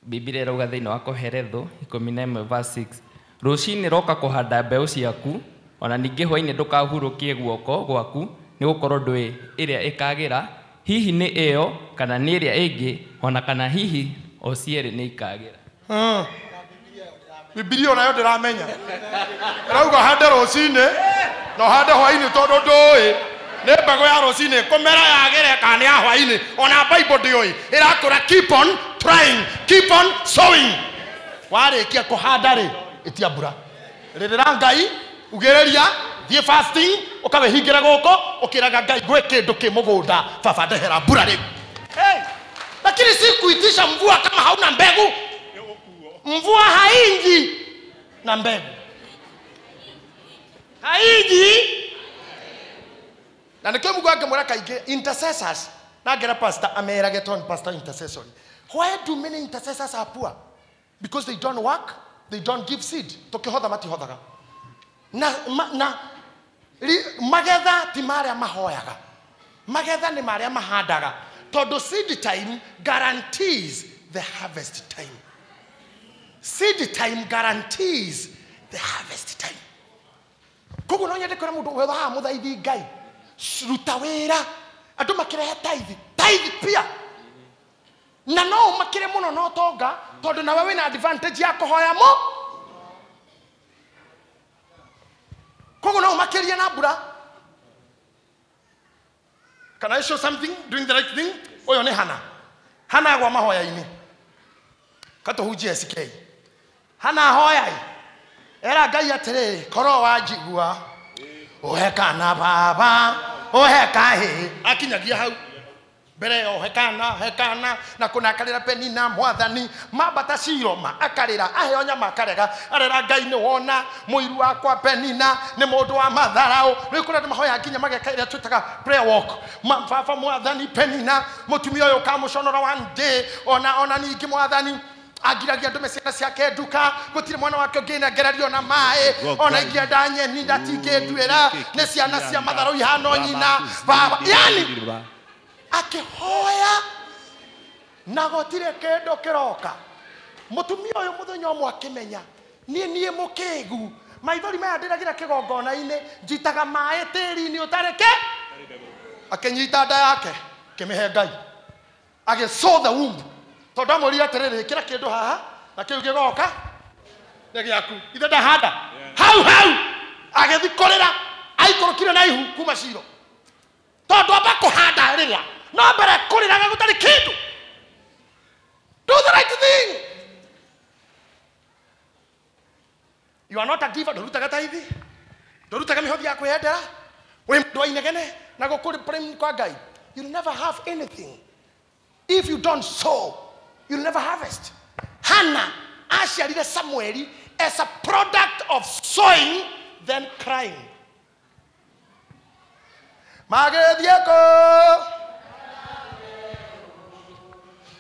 Biblia irauga thĩinĩ wa Koheretho 11 verse 6 rũcinĩ roka kũhanda mbeũ ciaku ona ningĩ hwainĩ ndũkahurũkie guoko gwaku nĩ gũkorwo ndũĩ ĩrĩa ĩkagĩra hihi nĩ ĩyo kana nĩ ĩrĩa ĩngĩ ona kana hihi o cierĩ nĩ ikagĩra. Biblia nayo ndĩramenya rauga hande rũcinĩ no hande hwainĩ tondũ ndũĩ nĩ mbegũ ya rũcinĩ kũmera yagĩre kana ya hwainĩ ona Bible ndĩũĩ ĩrakũra keep on trying keep on sowing warĩkia kũhanda rĩ ĩtia mbura rĩrĩra Ngai ugĩrĩria thiĩ fasting ũkawĩhingĩra gũkũ ũkĩraga Ngai gwĩ kĩndũ kĩ mũgũnda baba ndehera mbura rĩu lakini si kuitisha mvua kama hauna mbegu. Mvua haiji na mbegu haiji na nĩkĩo Mungu angemwĩra kaingĩ intercessors na ngera pastor amerage ton pastor intercessory. Why do many intercessors are poor? Because they don't work, they don't give seed. Tũkĩhotha matihothaga na magetha ti marĩa mahoyaga, magetha nĩ marĩa mahandaga tondũ seed time guarantees the harvest time. Seed time guarantees the harvest time. Koguo no nyende kwĩra mũndũ wetha haha mũthaithi Ngai ruta wĩra andũ makĩrehe tithe pia na no makĩre mũno no tonga tondũ nawe wĩna advantage ya kũhoya mo koguo no makĩrie na mbura. Can I show something doing the right thing? Oyo nĩ Hana agwa mahoya-inĩ katũhunjie SK Hana hoyai era Ngai atĩrĩrĩ korwo wanjigua ũhe kana baba ũhe kahĩ akinyagia hau mbere yo hekana na kunakarĩra Penina mwathani mambata Shiroma akarĩra aheo nyama akarega arera Ngai nĩ wona mũiru wakwa Penina nĩ mũndũ wa matharaũ rĩu kũrĩa mahoya nginya mageka ĩrĩa twĩtaga prayer walk baba mwathani Penina mũtumia ũyũ kamũconora one day ona ningĩ mwathani agiragia andũ ciana ciake nduka gũtirĩ mwana wake ũngĩ nengererio na maĩ ona ingĩenda nyeni ndatingĩnduĩra nĩ ciana cia matharũ ihana nyina baba yani akĩhoya na gũtirĩ kĩndũ kĩroka. Mũtumia ũyũ mũthenya ũmwe akĩmenya niĩ mũkĩgu maithori maya ndĩragĩra kĩgongona-inĩ njitaga maĩ tĩri-inĩ ũtarĩ akĩnyita nda yake kĩmĩhe Ngai agĩsow the womb tondũ amũrire atĩrĩrĩ kĩra kĩndũ haha na kĩu gĩgoka nĩ gĩaku ithe ndahanda hau agĩthi kũrĩra aikũrũkire na ihu kuma Shilo tondũ amba kũhanda rĩrĩa no mbere kũrĩraga gũtarĩ kĩndũ. Do the right thing. You are not a giver. Ndũrutaga tithe ndũrutaga mĩhothi ya kwĩyendera wĩ mũndũ wa inegene na gũkũrĩ prem kwa Ngai. You'll never have anything if you don't sow. You'll never harvest. Hannah aciarire Samuel as a product of sowing then crying. Magedieko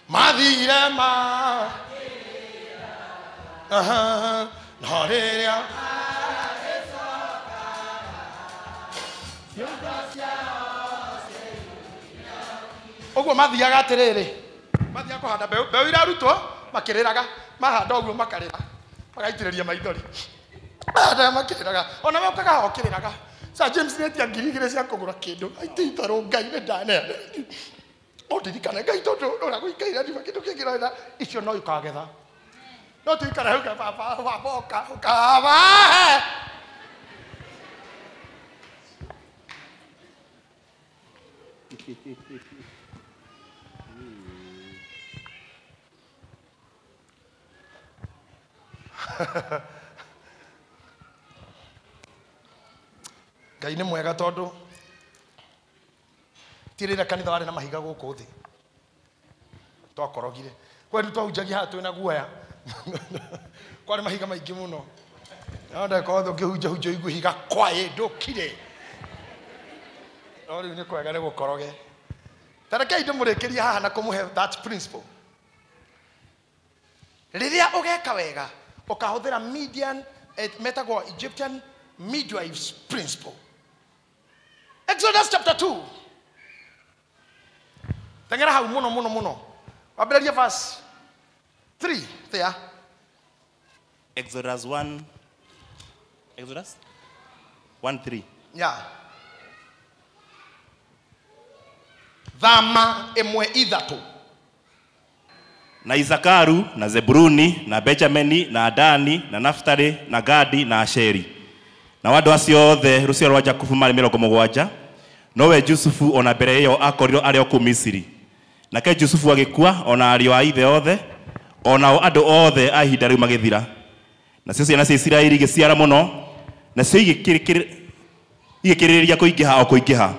Madire ma Noreria Oguo mathiaga atĩrĩrĩ mathia kũhanda mbeũ irarutwo makĩrĩraga mahanda ũguo makarĩra magaitĩrĩria maithori mahanda makĩrĩraga ona mokaga okĩrĩraga Sir James nĩtia ngiri igĩrĩ cia kũgũra kĩndũ aitĩ itharũ Ngai nĩ ndaneana ndirikane Ngai tondũ ũragũikaire ndiba kĩndũ kĩngĩroera icio no ikagetha no tuikara hau baba ukava Ngai nĩ mwega tondũ tirĩra kanitha warĩ na mahiga gũkũ thĩ twakorogire kwani twahunjagia haha twĩna guoya kwarĩ mahiga maingĩ mũno no ndekothe ũngĩhunjahunja igu higa kwaĩ ndũkire no rĩu nĩ kwega nĩ gũkoroge tarekei ndĩmũrĩkĩrie haha na kũmũhe that principle. Rĩrĩa ũgeka wega ũkahũthĩra Midian metagwo Egyptian midwives principle. Exodus chapter 2 tengera hau muno wambĩrĩria verse 3 there. Exodus 1. Exodus 1:3. Yeah. Thama emwe ithatu. Na Isakaru, na Zebruni, na Benjamini, na Dani, na Naftali, na Gadi, na Asheri. Na wandu acio othe rucio rwa Jakubu mari 70. Nowe Jusufu ona mbere iyo akorirwo ari o ku Misiri. Nake Jusufu agikua ona ario a ithe othe, ona andu othe a ihinda riu magithira. Na cio ciana cia Isiraeli igiciara muno, na cio igikiriria kuingiha o kuingiha.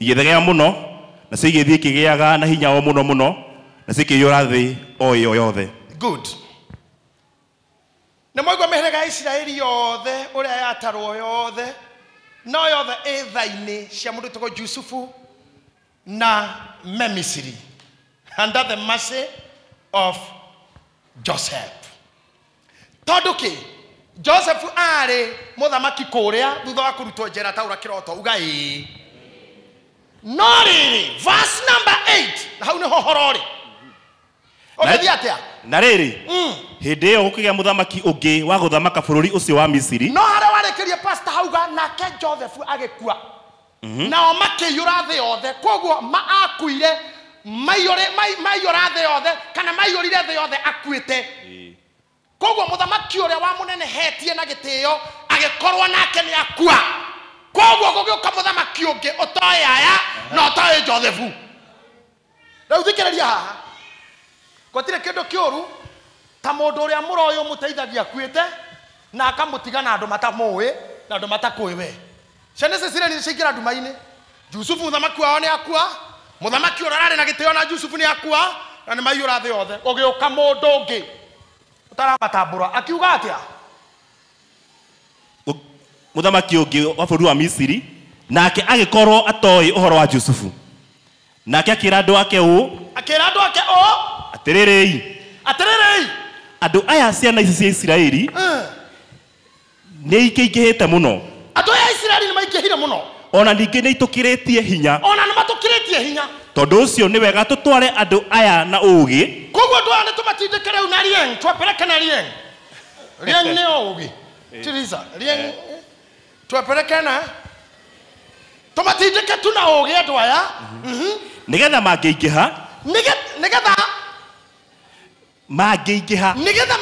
Igithegea muno, na cio igithii kigiaga na hinya o muno muno, na cio ikiyura thi o iyo yothe. Good. Na moigwa meheraga Isiraeli yothe uria yatarwo yothe no yothe ethaini cia mundu toko Jusufu na Memisiri under the mercy of Joseph. Tonduki Joseph ari muthamaki kuria thutha wa kurutwo njera taura kiroto ugai. No riri verse number 8 na hau ni hohorori. Ogethi atia? Na riri hindi iyo gukigia muthamaki ungi wa guthamaka bururi ucio wa Misiri. No haria warekerie pastor hauga nake Joseph agikua. Nao makiyura thi yothe koguo maakuire maiyura thi yothe kana maiyurire thi yothe akuite. Koguo muthamaki uria wa munene hetie na gitio agikorwo nake ni akua. Koguo gugiuka muthamaki ungi utoe aya na utoe Joseph. Riu thikiriria haha. Gotire kindu kiuru ta mundu uria muroyo muteithagia akuite na akamutiga na andu matamui na andu matakui we. Ciana cia ni ciikira nduma-ini. Jusufu muthamaki wao ni akua, muthamaki uria arari na gitio na Jusufu ni akua na ni maiyura thi yothe. Ugiuka mundu ungi utaramatambura akiuga atia? Muthamaki ungi wa bururi wa Misiri nake agikorwo atoi uhoro wa Jusufu. Nake akira andu ake atiriri andu aya ciana ici cia Isiraeli ni ikihite muno. Andu aya Isiraeli ni maikihire muno. Ona ningi ni itukiritie hinya. Ona ni matukiritie hinya. Tondu ucio ni wega tutware andu aya na ugi. Koguo andu aya ni tumatindike riu na Rieng, twapeleke na Rieng. Rieng ni ugi. Tiriza, Rieng twapeleke na tumatindike tu na ugi andu aya. Nigetha mangiingiha. Nigetha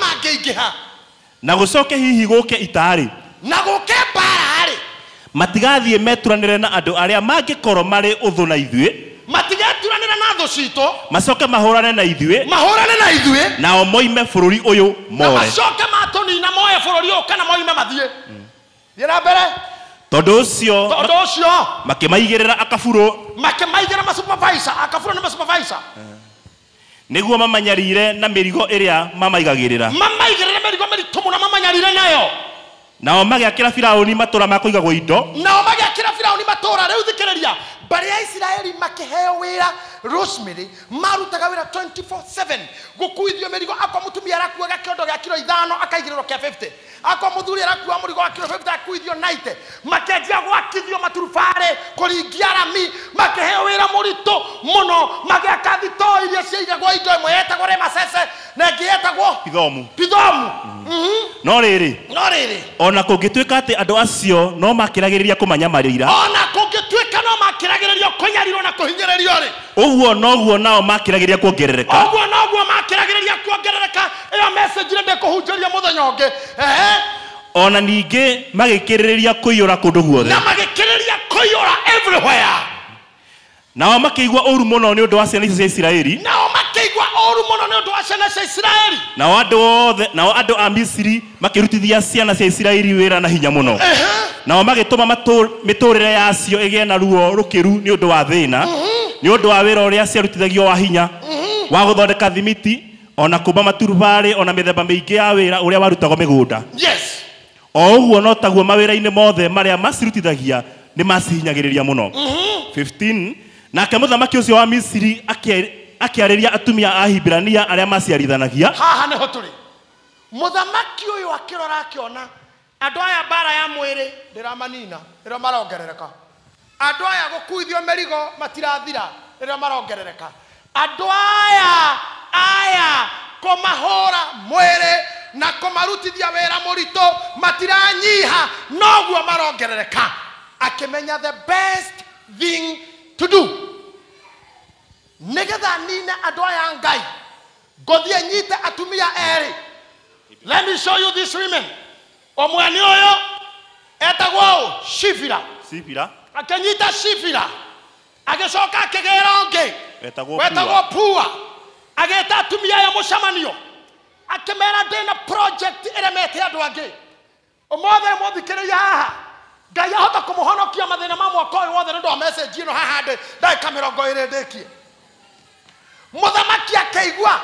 mangiingiha. Na gucoke hihi guke itari. Na guke barari. Matigathie meturanire na andu aria mangikorwo mari uthu na ithue. Matigeturanire na thu cito. Macoke mahurane na ithue. Nao moime bururi uyu more. Na macoke matunina moye bururi uyu kana moime mathie. Thiira mbere. Tondu ucio makimaigirira akaburu. Makimaigirira masupervisor. Akaburu na supervisor. Niguo mamanyarire na mirigo iria mamaigagirira. Mamaigirira mirigo miritu muno mamanyarire nayo. Nao magiakira Firauni matura ma kuigagwo indo. Riu thikiriria bari ya Isiraeli makiheo wira Rosemary marutaga wira 24/7 gukuithio mirigo akwa mutumia arakuaga kiondo gia kilo 5 akaigiriro kia 50 akwa muthuri arakua murigo wa kilo 50 akuithio 90 makenjia gwakithio maturubare kuringia rami makiheo wira murito muno magiaka thito iria ciaigagwo indo imwe yetagwo Remasese na ingi yetagwo Pithomu. No riri ona kungituika ati andu acio no makiragiriria kumanyamarira. Ona kungituika no makiragiriria kunyarirwo na kuhinyiririo ri. Uguo noguo nao makiragiriria kuongerereka. Iyo message nde kuhunjiria muthenya ungi. Ona ningi magikiriria kuiyura kundu guothe. Na magikiriria kuiyura everywhere. Nao makiigwa uru muno ni undu wa ciana cia Isiraeli. Nao andu a Misiri makirutithia ciana cia Isiraeli wira na hinya muno. Nao magituma miturire yacio igie na ruo rukiru ni undu wa thina. Ni undu wa wira uria ciarutithagio wa hinya wa guthondeka thimiti ona kumba maturubari ona mithemba mingi ya wira uria warutagwo migunda. Yes. O uguo no taguo mawira-ini mothe maria macirutithagia ni macihinyagiriria muno. 15 Nake muthamaki ucio wa Misiri akiariria atumia a Hibrania aria maciarithanagia. Haha niho turi. Muthamaki uyu akirora akiona andu aya bara ya mwiri ndiramanina ira marongerereka. Andu aya gukuithio merigo matirathira ira marongerereka. Andu aya kumahora mwere na kumarutithia wera murito matiranyiha noguo marongerereka akimenya the best thing to do nigetha nine andu aya ngai ngothie nyite atumia eri. Let me show you these women. Omwani oyo etagwo Shifira akanyita Shifira agicoka akigera onge wetagwo Pua ageta atumia ya mucamanio akimera ndina project iremete andu angi omothe muthikiriria haha ngai ahota kumuhonokia mathina ma mwaka uyu wothe ndo message ino haha ndi ndai kamera ngoire ndikie muthamaki akaigua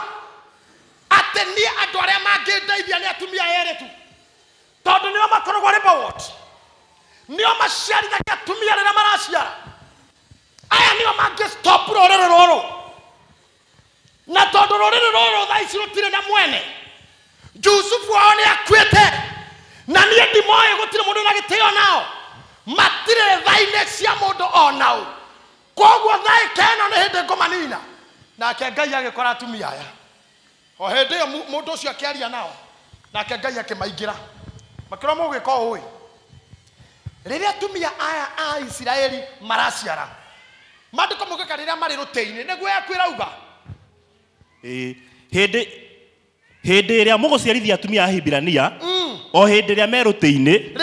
ati ni andu aria mangindeithia ni atumia eri tu tondu nio makoragwo reward nio maciarithagia atumia riria maraciara aya nio mangi stop ruriri ruru na tondu ruriri ruru thaa ici rutire na mwene Jusufu wao ni akuite na nie ndimoe gutire mundu na gitio nao matire thaine cia mundu onao koguo thai keno ni hindi ngomanina nake ngai agikora atumia aya o hindi yo mundu ucio akiaria nao nake ngai akimaingira makiro mugika oi riria atumia aya a Israeli maraciara mandiko mugika riria mari ruteini niguo yakwirauga hindi ria muguciarithia atumia a Hibirania o hindi ria meruteini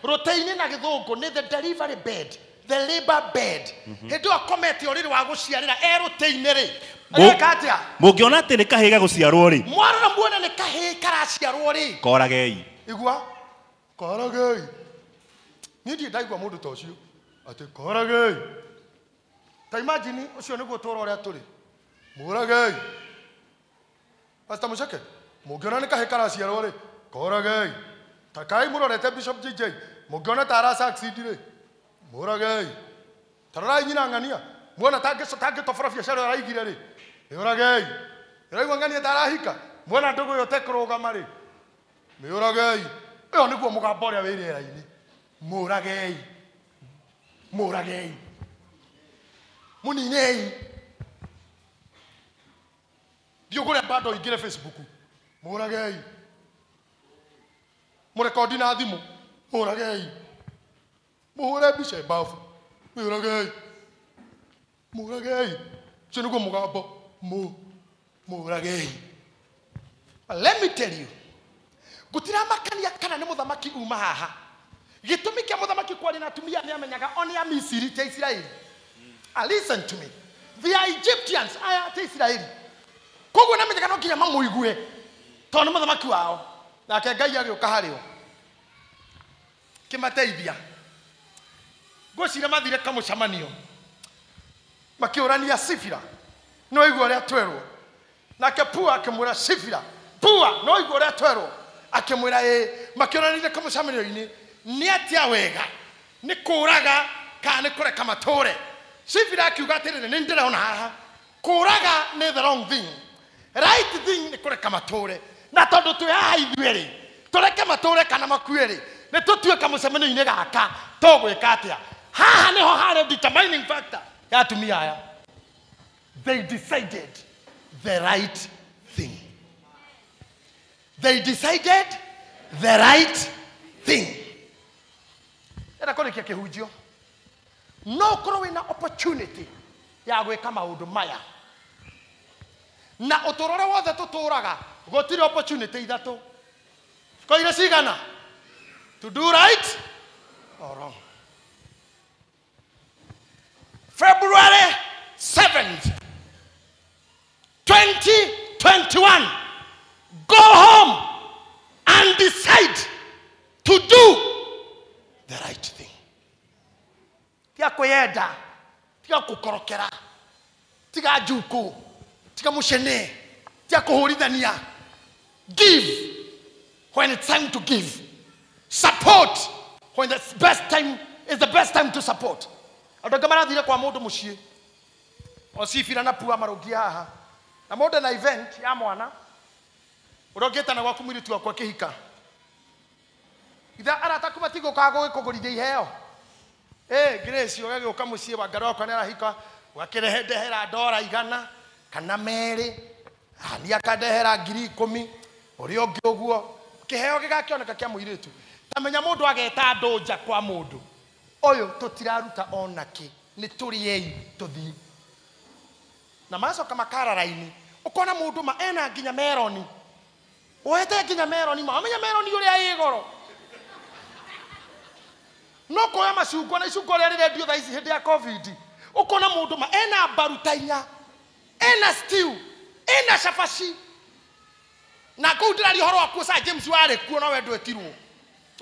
ruteini na githungu ni the delivery bed, the labor bed. Hindi akomete oriri wa guciarira eruteini ri ekatia mungiona ati ni kahiga guciarwo ri mwarora muone ni kahi karaciarwo ri koragei igua koragei ni ndi ndaigua mundu ta ucio ati koragei ta imagine ucio niguo toro ria turi muragei Pastor Mushake mungiona ni kahi karaciarwo ri koragei takai murorete Bishop JJ mungiona tara succeed ri muragei tarara nyina ngania muona tange tofora biashara araigire ri muragei raigwa ngania tarahika muona ndugu yote kurugama ri muragei iyo niguo mugambo uria wirira-ini muragei muninei ndiugure bado ingire Facebook muragei murekodi na thimu muragei muhure biche bafu muragei cheniko mugambo muragei. Let me tell you gutira makania kana ni muthamaki uma haha gitumi kia muthamaki kwari na atumia ni amenyaga oni ya Misiri ta Israeli. Listen to me, the Egyptians aya ta Israeli koguo na amenyaga no kinya mamuigue tondu muthamaki wao nake ngai agioka hario kimateithia gocira mathire kamucamanio makiurania Sifira no igua ria twerwo nake Pua akimwira Sifira Pua no igua ria twerwo akimwira makiuranire kamucamanio-ini ni atia wega ni kuraga kana ni kureka mature. Sifira akiuga atirire ni ndirona haha kuraga ni the wrong thing, right thing ni kureka mature na tondu twi haha ithueri tureke mature kana makueri ni tutue kamucamanio-ini gaka tugwika atia haha niho hare determining factor ya atumia aya. They decided the right thing. They decided the right thing. Era korikia kihujio no korwo wina opportunity ya gwika maundu maya na uturore wothe tuturaga gotire opportunity ithatu koire cigana to do right or wrong. February 7th 2021 go home and decide to do the right thing. Tia kuyenda, tia kukorokera, tia juku, tia mushene, tia kuhurithania. Give when it's time to give. Support when the best time is the best time to support. Adogamara thire kwa mundu mucie. Osifira na Pua marogia haha. Na mundu na event ya mwana. Urogeta na gwaku mwiritu wakwa kihika. Itha arata matigo kago ikugurithia iheo Grace ogage ukamucie wangaro kwa nera hika wakirehe ndehera $100 kana meri Ni akandehera 10,000 uri ongi uguo kiheo gigakioneka kia muiritu tamenya mundu ageta ndunja kwa mundu uyu tutiraruta onaki ni turiei tuthii na macoka makara raini ukona mundu ma ena nginya meroni wete nginya meroni ma amenya meroni uri aigoro no koya macungwa na icungwa ria rirendio tha ici hindi ya covid ukona mundu ma ena barutainya ena stew ena shafashi na kudira ri horo waku sa James ware kuo no wendo etirwo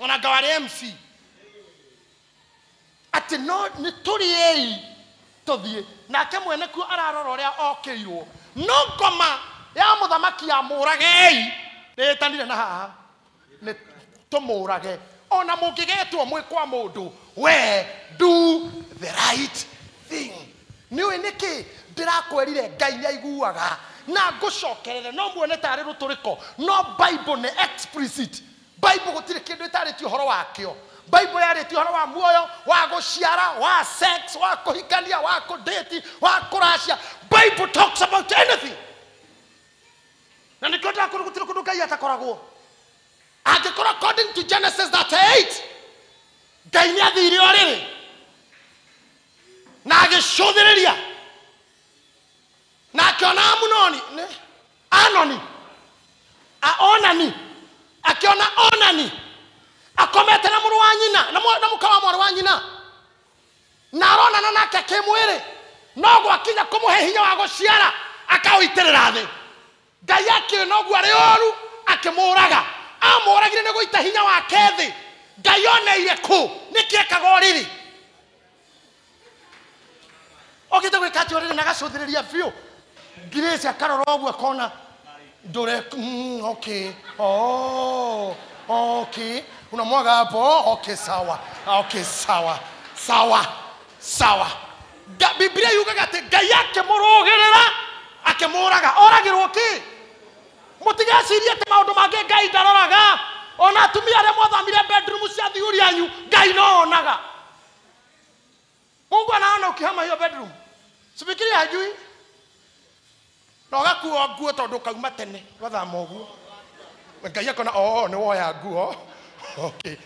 ona ngawari MC ati no ni turiei tuthie na ke mwene ku ararora ria okeirwo no ngoma ya muthamaki ya muragei netanire na haha ni tumurage ona mungigetwo mwe kwa mundu we do the right thing niwe niki ndirakwerire Ngai ni aiguaga na ngucokerere no muone tari ruturiko no Bible ne explicit Bible gutire kindu itariti uhoro wakio Bible yariti uhoro wa muoyo wa guciara wa sex wa kuhikania wa kudate wa kurashia Bible talks about anything na nikota kurugutire kundu Ngai atakoragwo angikora according to Genesis 38 Ngai ni athire oriri na agicũthĩrĩria na akiona Amunoni Anoni Onani akiona Onani akomete na mũrũ wa nyina na mũka wa mwarĩ wa nyina na aronana nake kĩmwĩrĩ no gwakinya kũmũhe hinya wa gũciara akaũitĩrĩra thĩ Ngai akĩrĩ noguo arĩ ũru akĩmũraga amũragire nĩ gũita hinya wake thĩ Ngai oneire kũ nĩkĩ ekaga ũrĩrĩ okite gwĩka ũrĩrĩ na gacũthĩrĩria biũ Grace akarora ũguo akona ndore okay okay unamwaga hapo okay sawa Biblia yugaga ati Ngai yake mũrũgĩrĩra akĩmũraga oragĩrwo ki mutigecirie ati maũndũ mangĩ Ngai ndaroraga ona atumia arĩa mwathamire bedroom cia thiuri yanyu Ngai no onaga Mungu anaona ukihama hiyo bedroom sifikiri hajui no gakuo nguo tondu kauma tene gathama uguo Ngai akona ni woya nguo okay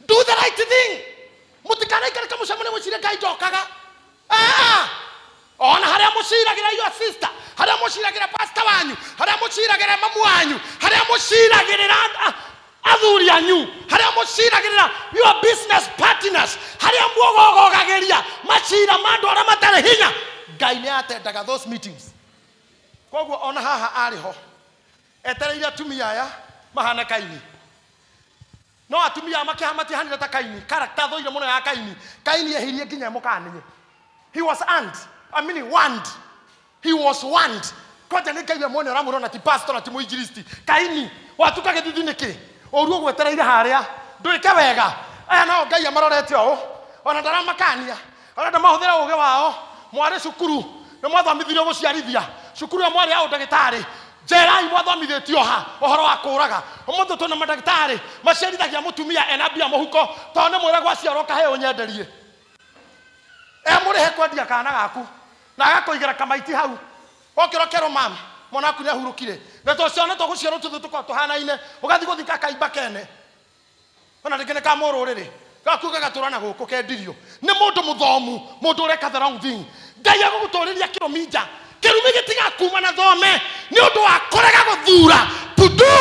do the right thing mutikana ikare kamucamane mucire Ngai njokaga ona haria muciragira your sister haria muciragira pastor wanyu haria muciragira mamu wanyu haria muciragira athuri anyu haria muciragira your business partners haria mugogogagiria macira mandu ara matare hinya Ngai ni atendaga those meetings koguo ona haha ariho etereire atumia aya mahana Kaini no atumia makihamati hanira ta Kaini character thoire muno ya Kaini ehirie nginya mukaniye he was warned kwaja ni Ngai muone ramurona ti pastor na ti muinjilisti Kaini watuka githithu niki oruo gwetereire haria nduike wega aya no Ngai amarorete o ona ndaramakania ona ndamahũthĩra ũgĩ wao mwari cukuru na mwathomithirio guciarithia cukuru ya mwari ya ndagĩtarĩ jerai mwathomithĩtio ha ũhoro wa kũraga ũmũthĩ tũna mandagĩtarĩ maciarithagia mũtumia ena mbia mũhuko tondũ mwĩra gwaciarwo kaheo nyenderie mũrĩhe kwendia kana gaku na agakũigĩra kamaiti hau okĩrokerwo mama mwanaku nĩ ahurũkire na tũciana tũgũciarwo tũthũ tũkorwo tũhanaine ũgathiĩ gũthika kaimba kene ona rĩngĩ nĩ ka mũrũrĩrĩ gakuga gatũrana gũkũ kendirio nĩ mũndũ mũthomu mũndũ ũreka the wrong thing Ngai agũgũtũrĩria kĩrũminja kĩrumi gĩtigakuma na thome nĩ ũndũ wa kũrega gũthura to do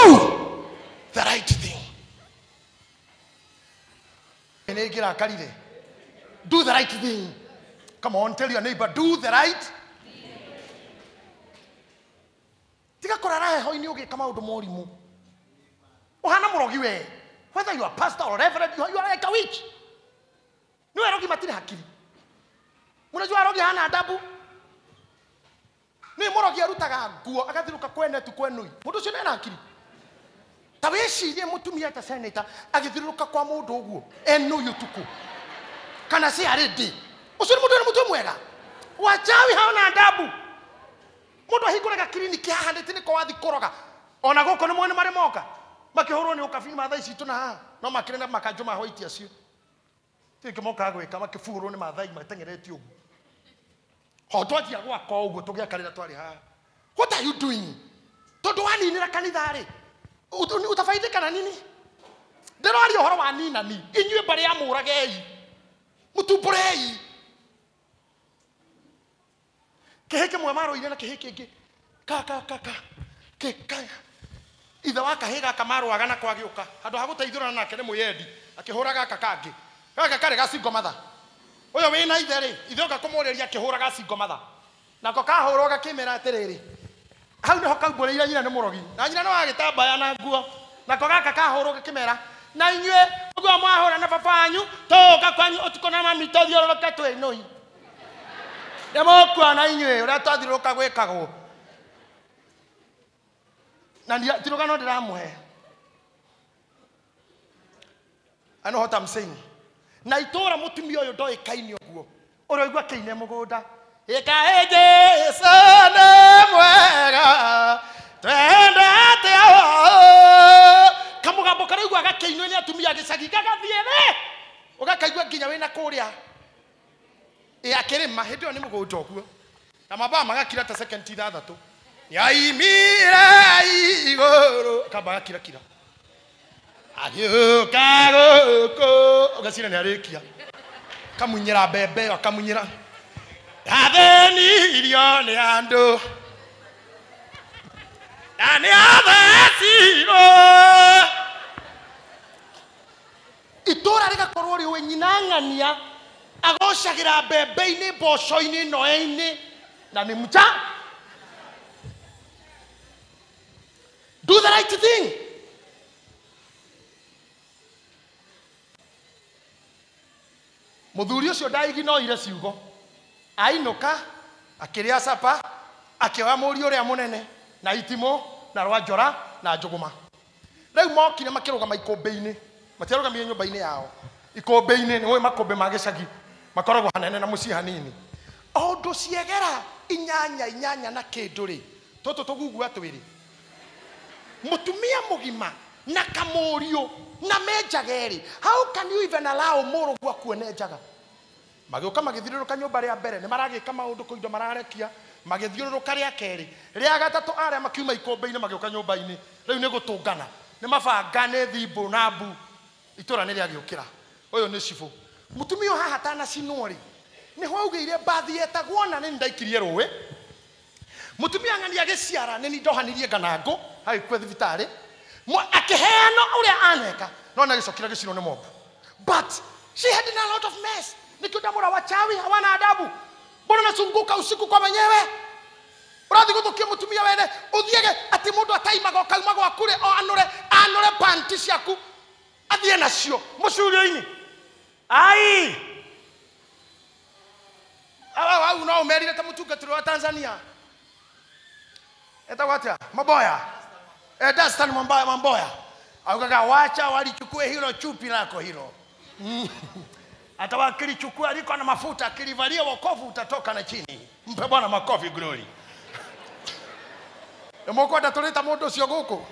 the right thing nĩ ngĩrakarire do the right thing come on tell your neighbor do the right tiga kũrara heho-inĩ ũgĩka maũndũ morimũ ũhana mũrogi we whether you are pastor or reverend you are like a witch niwe rogi matire hakiri unajua rogi hana adabu ni mũrogi arutaga nguo agathiruka kwene tu kwenui mũndũ ũcio nĩ hakiri ta wĩcirie mũtumia ta senator agĩthiruka kwa mũndũ ũguo enui tuku kana si aridi ũcio nĩ mũndũ mwega wachawi haona adabu mũndũ ahingũraga kiriniki haha ndĩtĩ nĩko wathi kũroga ona gũkũ nĩ mwene marĩ moka makĩhũrwo nĩ ũkabi mathaa ici tũ na haha no makĩrĩ na makanjũ ma white acio tingĩ moka gwĩka makĩbũrwo nĩ mathai matengeretie ũguo Hotwatia gwaka uguo tugiakarira twari ha. What are you doing? Tondu waninira kanitha ri. Utafaidika na nini? Ndirori uhoro wa nina ni. Inyue bari ya muragei. Mutumburei. Keheke mwamaro ina na keheke ingi. Ka. Ithe wa kahiga kamaro agana kwa giuka. Handu ha guteithurana nake ni muyendi. Akihura gaka kangi. Gaka kare gacingo matha. Uyo wina ithe ri. Ithe oka kumuriria akihura gacingo matha. Nako kahura gakimera atiriri. Hau niho kaumbureire nyina ni murogi. Na nyina no agitambaya na nguo. Nako gaka kahura gakimera. Na inyue uguo mwahura na baba wanyu toka kwanyu utuko na mami tothiururuka twi noi. Ndemokwa na inyue uria twathiururuka gwikagwo. Na tiroga no ndiramuhe. I know what I'm saying. Na itora mutumia uyu ndoikaine uguo. Uraigua keine mugunda. Ikaeje sana mwega. Twendete kamugambo karaigua gakeino ni atumia gicagi gagathiere. Ugakaigua nginya wina kuria. Akirima hindi ni mugunda uguo. Na mababa magakira ta second ithathatu. Yaimira igoro kaba kira. Agio kago ugasira ni arekia. Kamunyira bebe akamunyira. Atheni irio ni andu. Ani athesiro. Itora rigakorwo ri we nyina ngania agoshagira bebe-ini boco-ini noe-ini na ni mucha. Do the right thing. Muthuri ucio ndaigi no ire ciugo. Ainuka akiria sapa akioya muri uria munene na itimo na rwanjora na njuguma. Riu mokire makirugama ikombe-ini. Matiarugamiye nyumba-ini yao. Ikombe-ini ni we makombe ma gicagi makoragwo hanene na muci hanini. Ondu ciegera inyanya na kindu ri. Toto tugugu atwiri. Mutumia mugima na kamurio na menjageri. How can you even allow moro gwa kuonejaga? Magioka magithiruruka nyumba ria mbere ni maragika maundu kuindo mararekia magithiruruka ria keri ria gatatu aria makiuma ikombe-ini magioka nyumba-ini riu ni gutungana ni mabangane thimbu na mbu itura ni ria giukira uyu ni cibu mutumia haha tana cinori ni ho augeire bathi etagwo na ni ndaikirie ruwe mutumia ngani agiciara ni ndohanirie ganango hai kwe thibitari akiheano uria aneka no na gicokira giciro ni mobu but she had a lot of mess. Nikudamura wachawi hawana adabu. Mbona nasunguka usiku kwa wenyewe? Urathi guthukia mutumia wene uthiege ati mundu ataimaga kaumaga akure o anure panti ciaku athie nacio mucurio-ini. Ai au no merire ta mutungatiri wa Tanzania. Eta watia maboya. Dastan mamboya. Augaga wacha walichukue hilo chupi lako hilo. Hata wakilichukua liko na mafuta akilivalia wokovu utatoka na chini. Mpe Bwana makofi glory. Emoko atatoleta moto sio guko.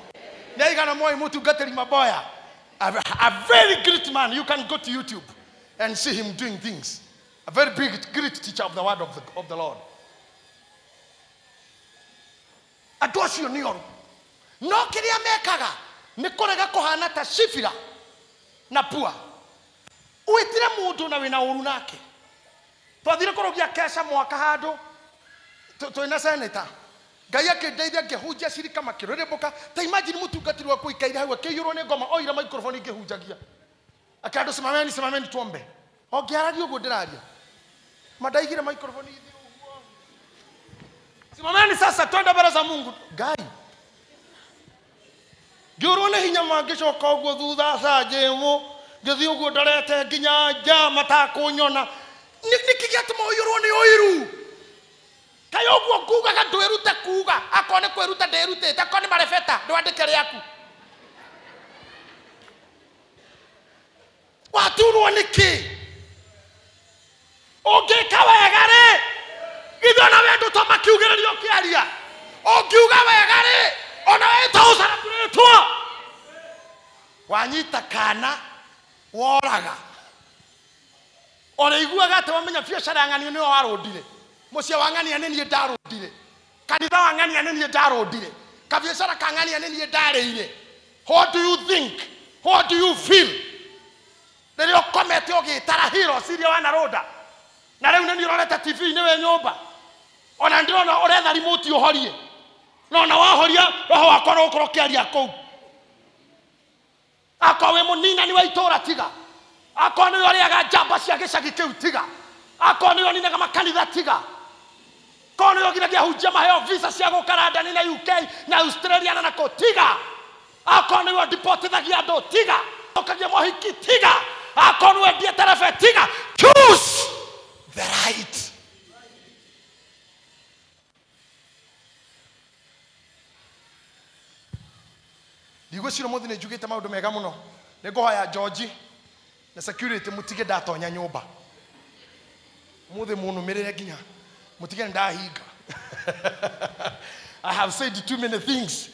Naiga na moyo mutungatiri maboya. A very great man. You can go to YouTube and see him doing things. A very great teacher of the word of the Lord. Adocio nioro. No kiria mekaga ni kurega kuhana ta Shifira na Pua. Uitire mundu na wina uru nake. Twathire kurugia kesha mwaka handu twina senator. Ngai akindeithia ngihunjia cirika makiruribuka. Ta imagine mutungatiri wa kuikaire hau akiyurwo ni ngoma oira microphone ngihunjagia. Akandu simameni tuombe. Ongiaragia uguo ndiraria. Madaigire microphone hivi uguo. Simameni sasa twende mbele za Mungu. Ngai ngiyurwo ni hinya mangicoka uguo thutha sajemo. Githi uguo ndarete nginya nja matakunyona nikigituma uyurwo ni uiru kayo uguo kuga gadwerute kuga akone kweruta nderutite akone marefeta ndwandike riaku waturwo niki ungika wega ri githona wendo to makiugererio kiaria ungiuga wega ri ona weto usara kuretwo wanyita kana woraga. Ora iguaga te wamenya biacara ng'ani ni warondire. mucie wa ng'ania nĩ niĩ ndarũndire, kanitha wa ng'ania nĩ niĩ ndarũndire, kabiacara ka ng'ania nĩ niĩ ndarĩire. What do you think? What do you feel? Rĩrĩa ũkomete ũgĩtara hero Siria Wanaroda, na rĩu nĩ niĩ ũrorete TV-inĩ we nyũmba, ona ndĩrona ũretha remote ũhorie, na wahoria roho wakwa no ũkorwo kĩaria kũu. Akwa we mũnina wa itũũra tiga, akwa nĩ ũrĩaga njamba cia gĩcagi kĩu tiga, akwa nĩ ũninaga makanitha tiga, akwa nĩ ũgiragia hunjia maheo visa cia gũkara Ndani na UK na Australia na nako tiga, akwa nĩ ũdeportithagia andũ tiga, ũkagia mohiki tiga, akwa nĩ wendia terebe tiga. Choose the right. Ndigwĩciria mũthĩ nĩ njugĩte maũndũ mega mũno. Nĩ ngũhoya George na security mutige ndatonya nyũmba. Mũthĩ mũnũmĩrĩre nginya mutige ndahinga. I have said too many things.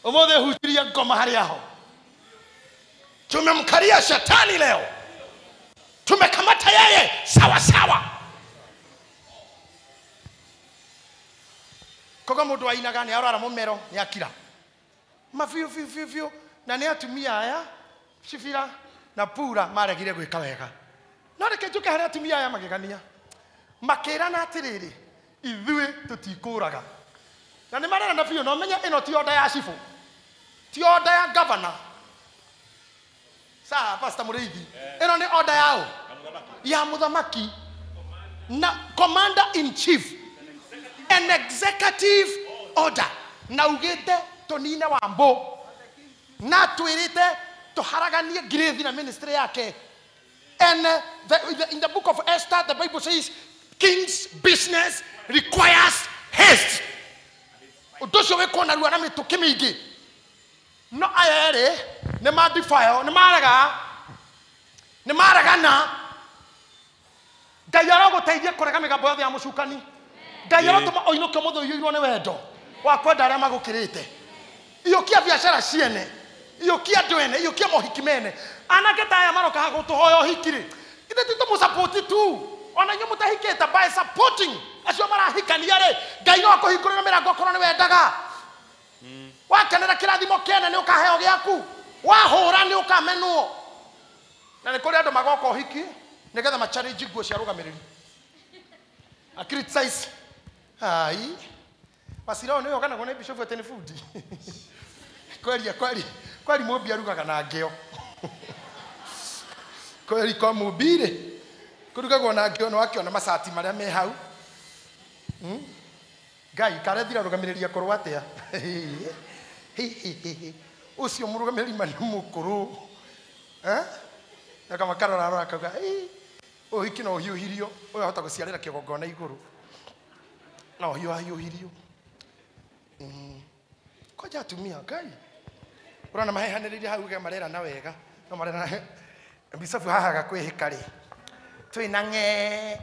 Ũmũthĩ hutiria ngoma harĩa ho. Tumemkaria shetani leo. Tumekamata yeye sawa sawa. Koga mũndũ ainaga nĩ arwara mũmero nĩ akira. Mafiu na nĩ atumia aya Shifira na Pura maregire gwĩka wega. No reke njuke harĩa atumia aya magegania. Makĩrana atĩrĩrĩ, ithuĩ tũtikũraga. Na nĩ marera na biũ no menya ĩno ti order ya cibũ. Ti order ya governor. Sawa Pastor Mũrĩithi. Ĩno nĩ order yao. Ya mũthamaki. Na commander in chief. An executive order. Na ugĩte tonine Wambo na twirite tuharaganie Grace na ministry yake. And in the book of Esther the Bible says king's business requires haste. Udocio we kona ruana mituke mingi no ayere ne ma defile ne maraga na Ngai guteithia kurega migambo yothe ya mucukani. Ngai arotuma oinuke mutho yirwo ne wendo wa kwenda aria magukirite. Iyokia biashara ciene, iyokia ndwene, iyokia mohiki mene. Anake taya maroka ha gutuhoya ohikiri. Ithe tito support tu. Ona nyu mutahiketa by supporting. Acio marahikania ri, Ngai no akuhingurira mirango korwo ni wendaga. Wakenera kirathimo kene ni ukaheo giaku. Wahura ni ukamenwo. Na ni kuri andu magoka ohiki, nigetha ma challenge nguo cia rugamiriri. A criticize. Ai. Masirao niyo kana gone bishop atene food. Kweli mobia rugaga na ngeo. Kweli kwa mobile. Kurugagwo na ngeo no akiona masati maria me hau. Ngai karethira rugamiriria korwo atia. Ucio murugamiriri mani mukuru. Na kama karora akaga ohiki no hiuhirio oyo hota guciarira kigongona iguru. No hiuhirio. Koja atumia Ngai. Urana mahehanĩrĩirie hau ge marera na wega. No marera bisafu hahaga kwĩhĩka rĩ. Twĩna ng'e.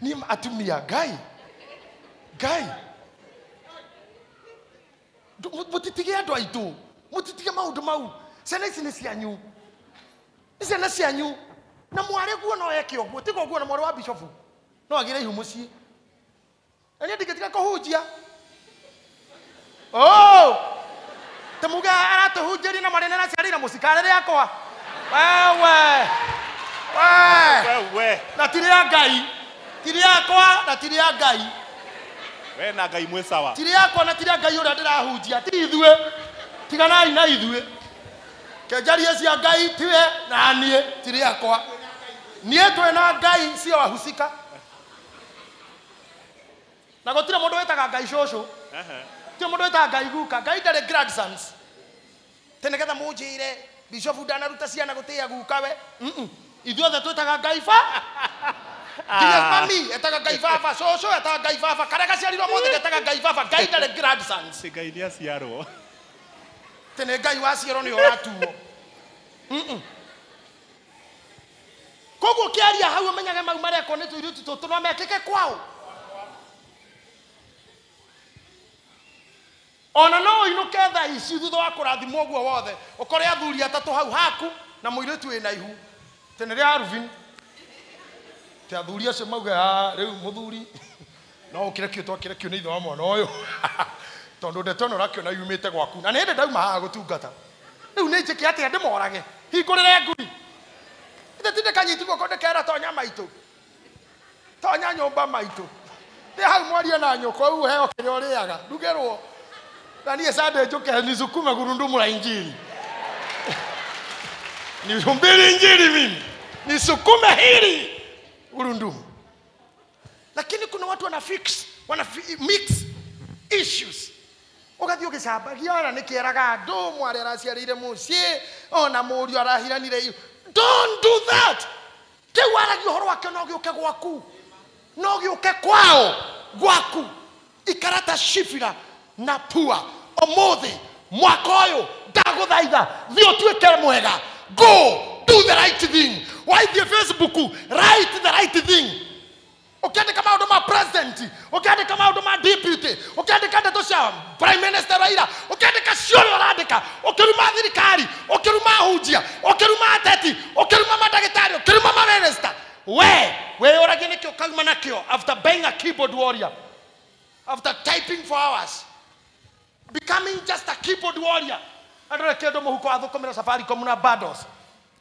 Ni atumia Ngai. Mutitige andũ aitũ. Mutitige maũndũ mau. Ciana ici nĩ cianyu. Ciana cianyu. Na mware guo no yeke ũguo. Tiga ũguo na mware wa bishop. No agire ihu muciĩ. Na niĩ ndingĩtiga kũhunjia. Oh! Temuga aratuhunjĩria na marene na ciarĩ na mũcikarĩre yakwa. Wewe. Na tiri ya Ngai. Tiri yakwa na tiri ya Ngai. We na Ngai mwe sawa. Tiri yakwa na tiri ya Ngai ũrĩa ndĩrahunjia. Ti ithuĩ. Tiganai na ithuĩ. Kejaria cia Ngai tiwe na niĩ tiri yakwa. Niĩ twĩna Ngai sio wahusika. Na gũtirĩ mũndũ wĩtaga Ngai cũcũ. Ti mũndũ wĩtaga Ngai guka. Ngai ndarĩ grandsons. Tene getha mũnjĩre bishop ndanaruta ciana gũtĩa guka we. Ithuothe twĩtaga Ngai fa. Nginya mami etaga Ngai baba, cũcũ etaga Ngai baba, karĩa gaciarirwo mũthĩ getaga Ngai baba. Ngai ndarĩ grandsons. Ngai nĩ aciarwo. Tene Ngai waciarwo nĩ ũratuo. Koguo kiaria hau umenyage mau mareko nĩ tũirĩtu tũtũ no mekĩke kwao. ona no inuke tha ici thutha wa kurathimwo guo wothe ukore athuri atatu hau haku na muiritu wina ihu tenere Arvin te athuri acio mauga riu muthuri no ukire kio twakire kio ni ithe wa mwana uyu tondu ndetono rakio na yumite gwaku na nende ndauma haha gutungata riu ni njike atia ndimorage hingurire ngui ite tinde kanyiti guoko ndekera tonya maitu tonya nyumba maitu ndi hau mwaria na nyoko u heo kirio riaga ndugerwo na niye sade njuke nisukume gurundumu la injili nihumbiri injili mimi nisukume hili gurundumu. Lakini kuna watu wana mix issues. Ugathi ugicabagia ona nikieraga andu mwari araciarire mucie ona muri arahiranire. Don't do that. Kiwaragia uhoro wake no giuke gwaku no giuke kwao gwaku ikarata shifira na pua omothe mwaka uyu ndaguthaitha thi utuike mwega. Go do the right thing. Why the Facebook write the right thing. Ukiandika maundu ma president, ukiandika maundu ma deputy, ukiandika ndeto cia prime minister Raila, ukiandika ciothe urandika, ukiruma thirikari, ukiruma hunjia, ukiruma ateti, ukiruma madagitari, ukiruma ma minister. We urage nikio kauma nakio after being a keyboard warrior, after typing for hours, becoming just a keyboard warrior. Andore kendo muhuko athukumira Safaricom na bundles.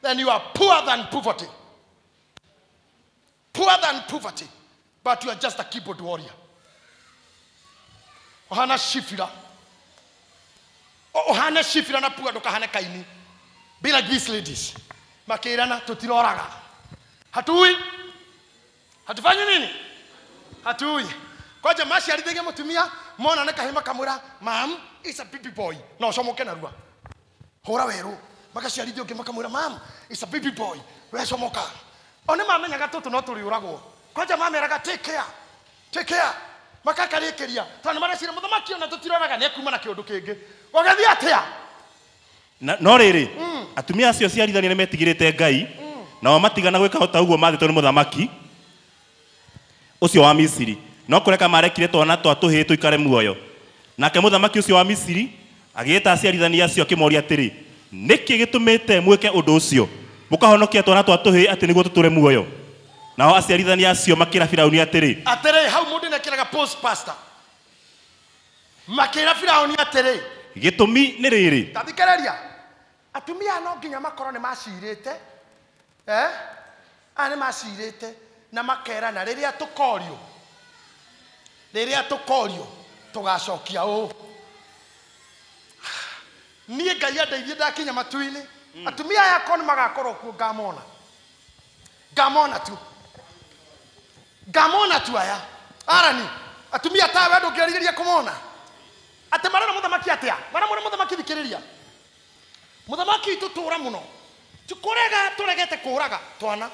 Then you are poor than poverty. Poor than poverty. But you are just a keyboard warrior. Ohana shifira. Ohana shifira na pua doka hana kaini. Be like these ladies. Makirana tutiroraga. Hatui. Hatufanyi nini? Hatui. Kwa jamaa shi alithege mutumia mona na kahima kamura. Ma'am, it's a baby boy. No somoke na rua. Hora weru. Makashi alithege ke makamura. Ma'am, it's a baby boy. We somoka. One mamenya gatutu no turiuragwo. Kwa jamaa meraga take care. Take care. Makakarekeria. Twana maracira muthamaki ona tutiroraga ne kuma na kiundu kingi. Gogethi atia. No riri. Atumia acio ciarithania ne metigirite Ngai. Na matigana gwika hota uguo mathitwo ni muthamaki. Ucio wa Misiri. No kureka marekire twana twatuhi tuikare muoyo. Nake muthamaki ucio wa Misiri agieta aciarithania acio kimoria atiri. Niki gitumite mweke undu ucio. Mukahonokia twana twatuhi ati niguo tuture muoyo. Nao aciarithania acio makira Firauni atiri. Atiri hau mundu nekiraga post pastor. Makira Firauni atiri. Gitumi ni riri. Tathikereria. Atumia no nginya makoro ne macirite. Ane macirite na makera na riria tukorio. Riria tukorio tugacokia u. Nie Ngai andeithie ndakinya matuini. Atumia yakwa ni magakorwo kuo ngamona. Ngamona tu aya. Arani atumia ta wendo ngeriria kumona. Ate marana muthamaki atia. Marana muthamaki thikiriria. Muthamaki tutura muno. Tukorega turegete kuraga twana.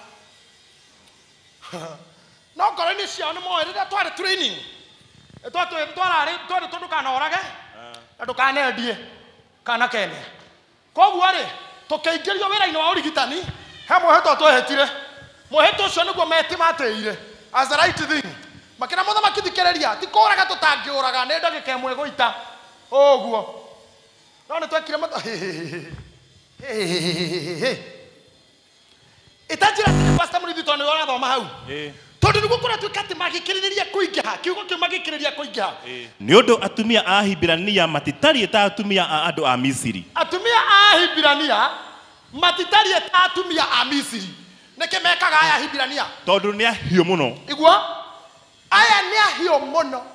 No korani cia ni moerera tware training. Tware tunduka orage. Ndukane ndie. Kana kene. Koguo ri tukeingirio wira-ini wa urigitani he muheto twehetire. Muheto ucio niguo metimateire. As the right thing. Makina muthamaki thikiriria. Ti kuraga tutangiuraga ni ndagika imwe guita. Oguo. No ni twekire mata. Itajira tene pastor Muridhi ni wona thoma hau. Tondu niguo kura twikati magikiriria kuingiha. Kiugo kiu magikiriria kuingiha. Ni undu atumia a Hibirania matitari ta atumia a andu a Misiri. Atumia a Hibirania matitari ta atumia a Misiri. Neke mekaga aya Hibirania. Tondu ni ahio muno. Igua aya ni ahio muno.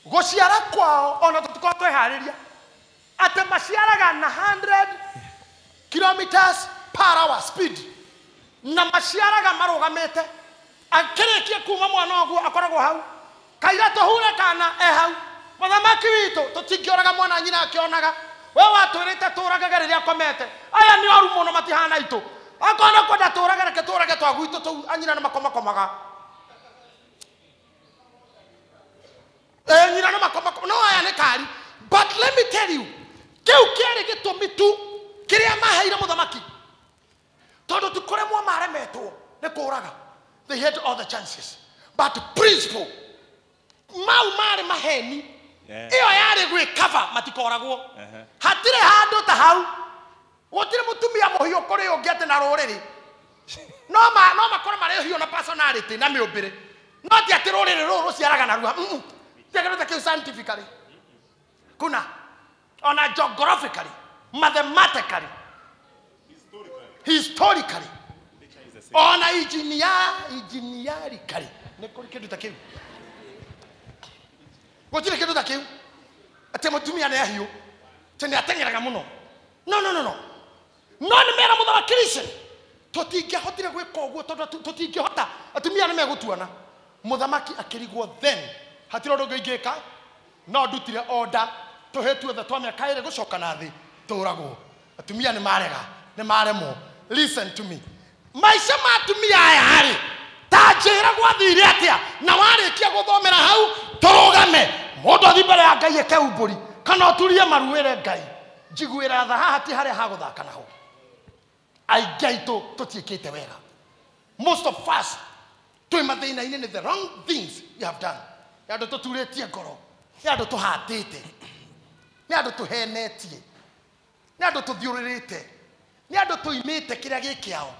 Guciara kwao ona tutikwa twehariria. Ate maciaraga na 100 kilometers per hour speed. Na maciaraga marugamite. Akirekia kuma mwana ogu akoragwo hau. Kaira tuhure kana hau. Muthamaki witu tutingioraga mwana nyina akionaga. We watwirite turagaga riria komete. Aya ni oru muno matihana itu. Akona kwenda turaga reke turage twagwitu tu anyina na makomaga. Nyina na makomaga. No aya ni kari. But let me tell you. Kiu kiari gitumi tu kiria maheire muthamaki. Tondu tukoremwo maremetwo ni kuraga. They had all the chances. But principle. Mau mare maheni iyo yari gwi cover matikoragwo hatire handu ta hau gutire mutumia muhio kuri ungiate na ruriri no makora mari hio na personality na miumbire no ti ati ruriri ruru ciaraga na ruha tegero take scientifically kuna ona geographically mathematically historically ona engineerically ne kuri kindu ta kiu gutire kindu ta kiu ati mutumia ne ahio tene atengeraga muno no ni mera mutha Christian tutingihotire gwika uguo tondu tutingihota atumia ni megutuana muthamaki akirigwo then hatire undu ngingika no ndutire order tuhetu the twamya kaire gucoka na thi turagwo atumia ni marega ni maremo listen to me maisha ma atumia aya hari tajira gwathire atia na warikia guthomera hau turugame mundu athi mbere ya Ngai eke umburi kana turie maruire Ngai njiguira tha hati hare ha guthaka naho aigaito tutiekete wega most of us twi mathina ine the wrong things you have done yado tuturetie ngoro yado tuhatite yado tuhenetie yado tuthiuririte yado tuimite kiria gikiao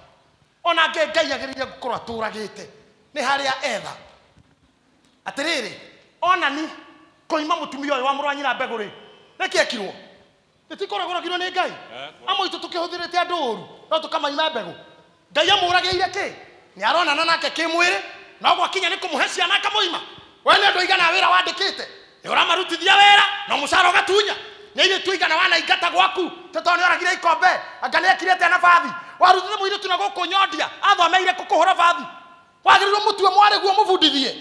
ona Ngai agirire gukorwa turagite ni haria etha atiriri ona ni koima mutumia uyu wa muru anyira mbeguri nekiekirwo nitikoragoragirwo ni Ngai amoitu tukihuthirite andu uru no tukamaima mbegu Ngai amurageire ki ni aronana nake kimwire no gwakinya ni kumuhe ciana akamuima we ne ndoigana wira wandikite ni uramarutithia wira no mucara ugatunya ni ile tuigana wana ingata gwaku totoni oragire ikombe anga ni akirete na bathi warutire muire tuna gukunyondia athomeire kukuhura bathi wagirirwo mutue mware guo mubundithie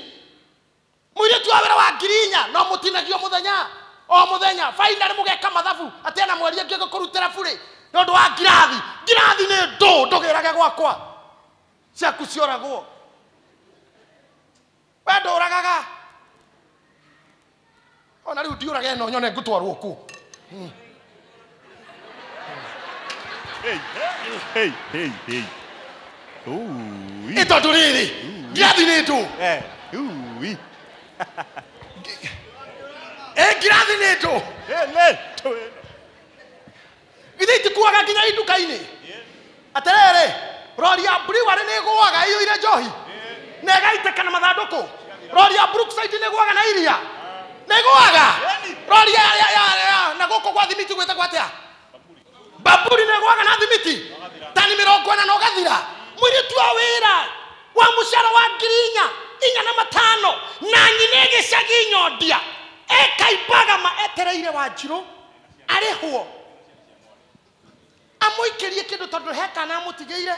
muire tu awira wa ngirinya no mutinagio muthenya o muthenya finally mugeka mathabu atena mweri ngi gukurutira bure no ndo wa ngirathi ni ndo ndugirage gwakwa ciaku cioragwo we nduragaga ona riu ndiurage no nyone ngutwarwo ku hey ito turiri ngirathi ni ndo ngirathi ni ndo githiti kuaga kinya iduka-ini aterere rori ya brewery ni gwaga iyo ire njohi nega itekana mathanduku rori ya Brookside ni gwaga na iria ni gwaga rori ya na goko kwa thimiti gweta gwatia baburi ni gwaga na thimiti tani 40 na ugathira mwiri tu awira wa mushara wa ngirinya 4 na nyine gicagi nyondia ekaibaga maetereire Wanjiru arihwo amuikirie kindu tondu heka na mutigeire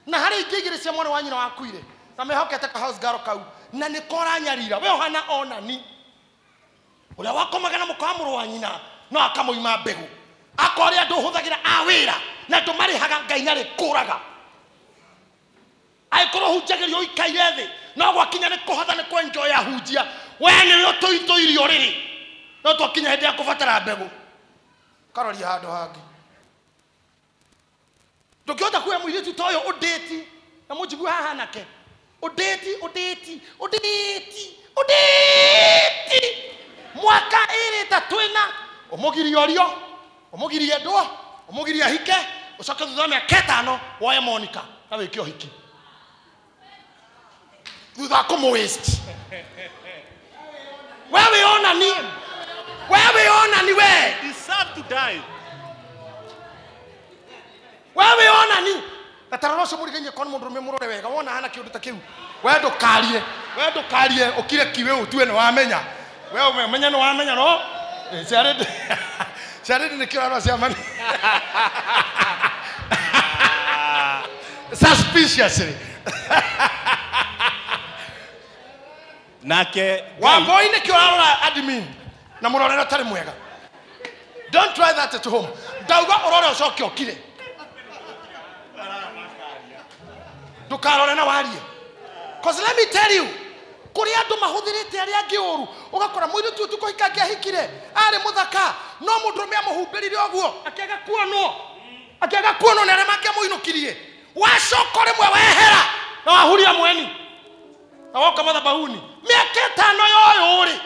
na hari ingigire cia mwana wa nyina wakuire na mehokete ka house garo kau na ni koranyarira we ohana onani uria wakomaga na muko amuru wa nyina no akamuima mbegu akori andu huthagira awira na ndu marihaga Ngai nyari kuraga aikoro hunjagirio ikaire thi no gwakinya ni kuhatha ni kwenjoy ahunjia we ni yo tuitoirio riri no twakinya hindi ya kubatara mbegu karoria handu hangi ndukiota kuya mwiritu toyo udeti na mujibu haha nake udeti mwaka iri tatwina umugirie orio umugirie ndwa umugirie hike ucoke thutha miaka 5 woye Monica na wikio hiki thutha kumu waste wewe ona ni we deserve to die wewe ona ni ataroroso murigenye kon mundu memurore wega wona hana kiundu ta kiu we ndukarie ukire kiwe utue no wamenya we umenya no wamenya no ciaridi ni kiwa cia mani suspiciously nake Wamboi ni kiwa admin na murorera tari mwega don't try that at home dauga urore ucoke okire dukarore na warie cause let me tell you kuri andu mahuthirite ari angi uru ugakora mwiri tu tukohika hikire ari muthaka no mundurume amuhumbirire oguo akiaga kuonwo nere make muinukirie wacokore mwe wehera na wahuria mweni na woka mathabahuni miaka 5 yoyo uri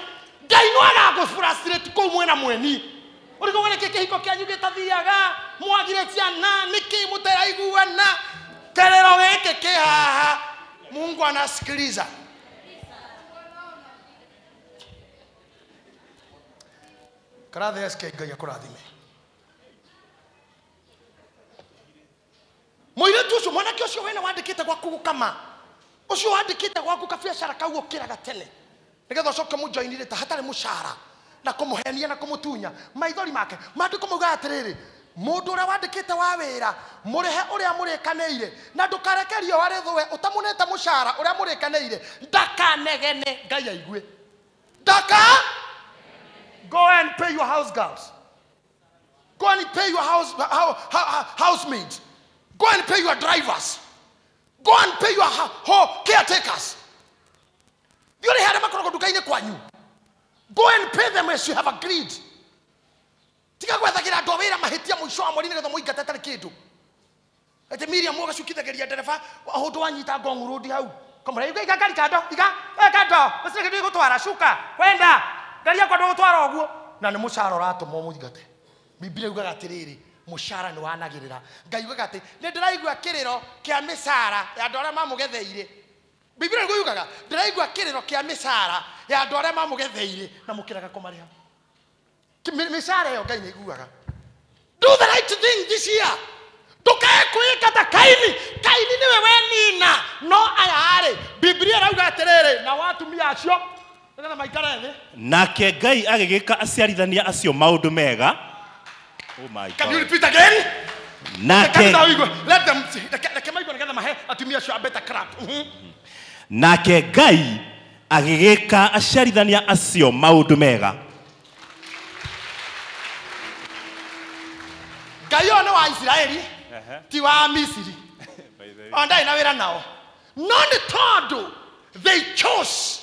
Ngai no agago frustrate ko mwena mweni. Uriko wale kihiko kyanyu gitathiaga mwagire ciana niki muteraiguana kerero geke kihaha. Mungu anasikiliza. Karathe eske Ngai akurathime. Moire tucu mwanake ucio wena wandikite gwaku gukama. Ucio wandikite gwaku kabiacara kau ukiraga tene. Nigetha ucoke mujoinire ta hatari mushara na kumuhenia na kumutunya maithori make mandiko muga atiriri mundu ura wandikite wa wira murihe uria murikaneire na ndukarekerio wari thuwe utamunete mushara uria murikaneire ndakanegene Ngai aigwe ndaka. Go and pay your house girls. Go and pay your housemaids. Go and pay your drivers. Go and pay your caretakers. You only had a macro dukaine kwanyu. Go and pay them as you have agreed. Tika kwa thakira dovera mahitia mwisho wa mwini ngetho muigata tari kindu. Ete Miriam mwoga shukithagiria ndereba ahondo wanyita ngongu road hau. Kamara yuga ikakari kando. Ika kando. Basire kindu gutwara shuka. Kwenda. Garia kwa ndo gutwara oguo. Na ni mushara uratumo muigate. Biblia yuga atiriri mushara ni wanagirira. Ngai yuga ati ni ndiraigua kiriro kia misara ya ndora mamugetheire. Biblia yugaga ndiraigua kiriro kia misara ya ndora mamugetheire na mukiraga kumariha. Misara yo Ngai niguaga. Do the right thing this year. Tukae kuikata Kaini. Kaini niwe wenina. No ayare. Biblia yuga atiriri na watu mia acio. Nana maikara ene. Nake Ngai agigika aciarithania acio maundu mega. Oh my God. Can you repeat again? Nake let them see. The mic gonna get them ahead. Atumia show a better crap. Nake Ngai agigika aciarithania acio maundu mega. Ngai ono wa Israeli ti wa Misiri. Onda ina wira nao. None tondu they chose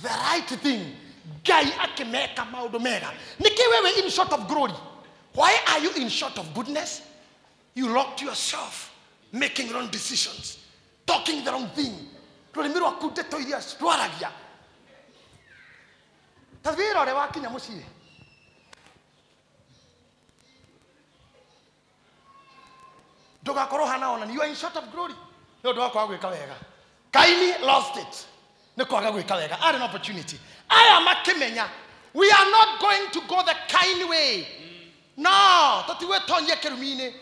the right thing. Ngai akimeka maundu mega. Niki wewe in short of glory. Why are you in short of goodness? You locked yourself, making wrong decisions, talking the wrong thing. Rulimiro akude to iria twaragia. Tavira ore wakinya mucire. Doga koroha naona you are in short of glory. No doga kwa gwika wega. Kaini lost it. Ne kwa gwika wega. I had an opportunity. I am akimenya. We are not going to go the Kaini way. No, tatiwe tonye kerumine.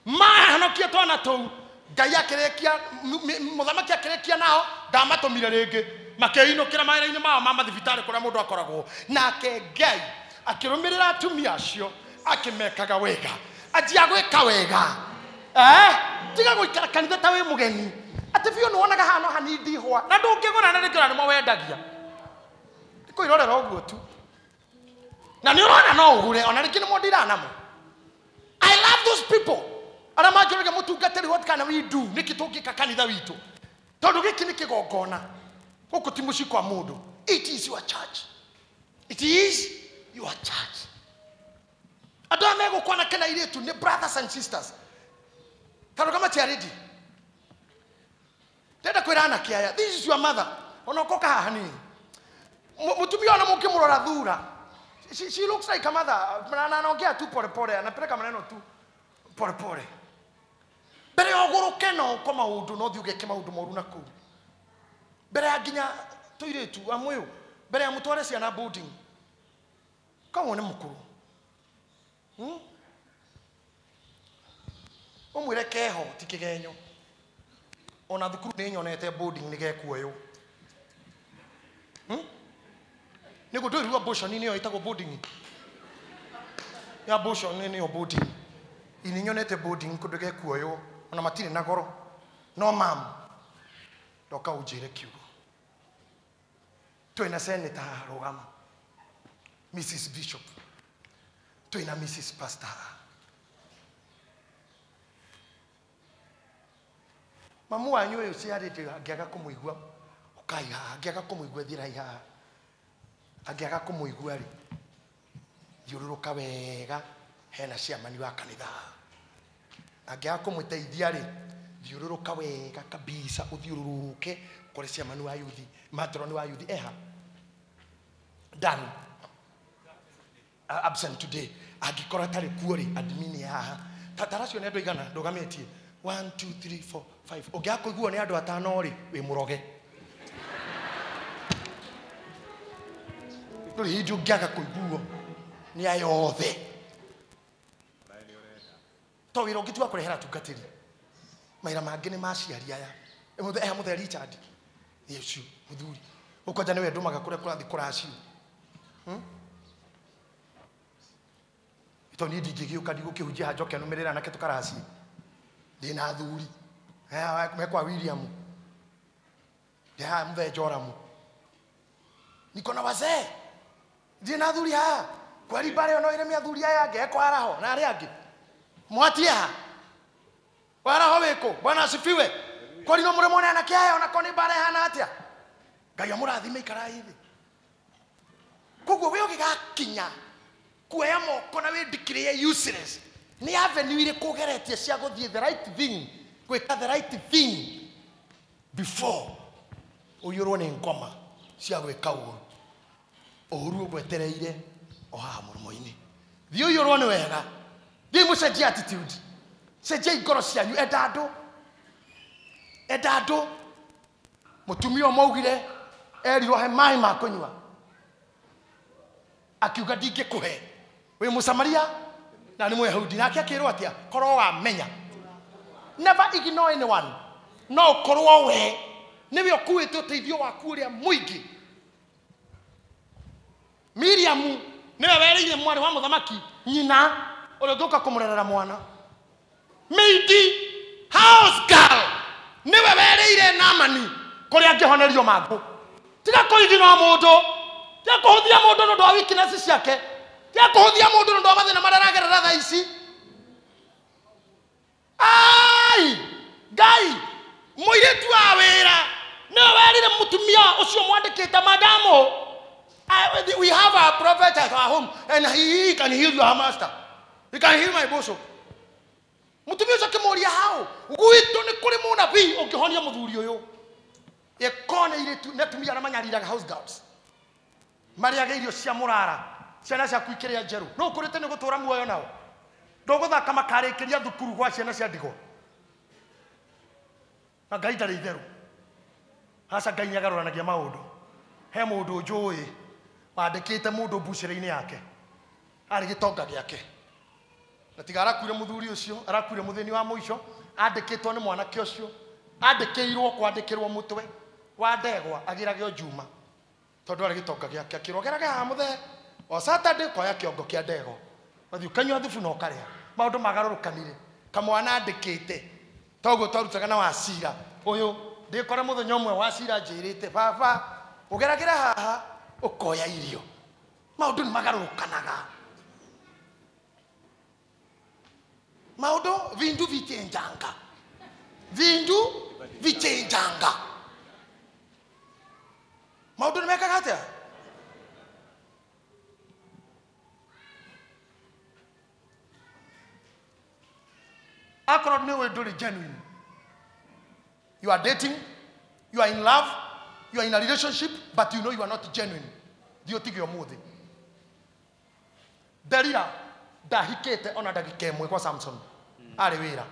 Mahanokia twana tou. Ngai akirekia muthamaki akirekia nao ndamatumire ringi makeino maira-ini mao mama thibitari kuria mundu akoragwo nake Ngai akirumirira atumia acio akimekaga wega ajia gwika wega tiga guikara kanitha ta wi mugeni ati biu ni wonaga hano hanindi hwa na ndungigura na ndikira nimo wendagia ndikuirorera uguo tu na ni urona no ugure ona riki ni mondira namo. I love those people. Ara majorega mutungateri what can we do nikitokika kanitha witu tondu giki nikigongona guku ti muci kwa mundu. It is your church. It is your church. Ado amego kwa na kana iretu ni brothers and sisters. Taro kama tia ready. Tenda kwirana kiaya. This is your mother. Onokoka haha ni. Mutumia ona mukimurora thura. She looks like a mother. Anaongea tu pole pole, anapeleka maneno tu pole pole. Bere ogoroke no kwa maundu no thiugeke maundu moru naku. Bere aginya toiretu amweyo. Bere ya mutware ciana boarding. Kawo ne mukuru. Omwire keho tikigenyo. Ona thukuru ni nyonete boarding ni gekuoyo. Nego do ruwa abortion ni yo itago boarding. Ya abortion ni yo boarding. Ini nyonete boarding kudoge kuoyo ona matire na goro. No mam. Doka ujire kiugo. Tuina senator Rogama. Mrs. Bishop. Tuina Mrs. Pastor. Mamu anyu yo ciarite agiaga kumuigua. Ukaiha agiaga kumuigua thira iha. Agiaga kumuigua ri yururuka wega hena ciamani wa kanitha agiaga kumuteithia ri yururuka wega kabisa uthiururuke kuri ciamani wa yuthi matroni wa yuthi eha dan absent today agikora tari kuori admin ya tataracio ne ndo igana ndogametie 1 2 3 4 5 ogiako iguo ne andu atano ri we muroge nduri hindu ngiaga kuiguo ni ayothe to wiro ngitua kurehera tungatiri maira mangi ni maciari aya muthe Richard yesu muthuri ukoja niwe ndumaga kure kurathi kuraci to ni ndigigiuka ndigukihunjia njoke numirira nake tukaraci ndina thuri mekwa William ya mthe Joramu niko na wazee ndina thuri kwari bare ono ire mia thuri aya ngekwa araho na ari angi mwatia waraho wiko bwana asifiwe kwari no mure mwana anake aya ona koni bare hana atia ngai amurathime ikara hivi kugo we ugigakinya kuya moko na we declare useless ni avenue ire kugeretie cia guthie the right thing gwika the right thing before uyurwo ni ngoma cia gwika uhuru ugwetereire oha murumo-ini thi uyurwo ni wega thi mucenjia attitude cenjia ngoro cianyu endando mutumia maugire erirwo he mai ma kunywa akiuga ndingikuhe we musamaria na ni mwehudi nake akirwo atia korwo wa menya never ignore anyone no korwo we niwe okuite uteithio waku uria muingi Miriam niwe wereire mwari wa muthamaki nyina uria nduka kumurerera mwana Meidi house girl niwe wereire Naamani kuria angihonerio magu tiga kuigino mundu tiga kuhuthia mundu ndo weakness ciake tiga kuhuthia mundu ndo mathina mararagerera tha ici ai gai muiretu wa wira niwe werire mutumia ucio mwandikite madamu we have a prophet at our home and he can heal your master. He can heal my boso. Mutumia ucio kimuria hao gwitu ni kuri munabii ungihonia muthuri uyu ekone ile netumia na manyariraga house girls maria geirio cia murara ciana cia kuikiria njeru no kurite ni gutura muoyo nao ndoguthaka makarikiria thukuru gwa ciana cia ndigo na ngai ndari itheru hasa ngai nyagaruranagia maundu he mundu njui mandikite mundu mbucire-ini yake ari gitonga giake na tigara kuire muthuri ucio arakuire muthini wa muico andikitwo ni mwanake ucio andikirwo kwandikirwo mutwe wa ndegwa agiragio Juma tondu ari gitonga giake akirogeraga ha muthe o Saturday kwa kiongo kia ndego wathi ukanywa thubu no karia maundu magarurukanire kamwana andikite togo torutaga na wasira uyu ndikora muthenya umwe wasira njirite baba ugeragira haha ukoya irio maundu ni magarurukanaga maundu vindu vichenjanga maundu ni mekaga atia akorwo ni we nduri genuine you are dating you are in love you are in a relationship but you know you are not genuine dio tigio muthi Delila dahikete ona dagike mwe kwa Samson ari wira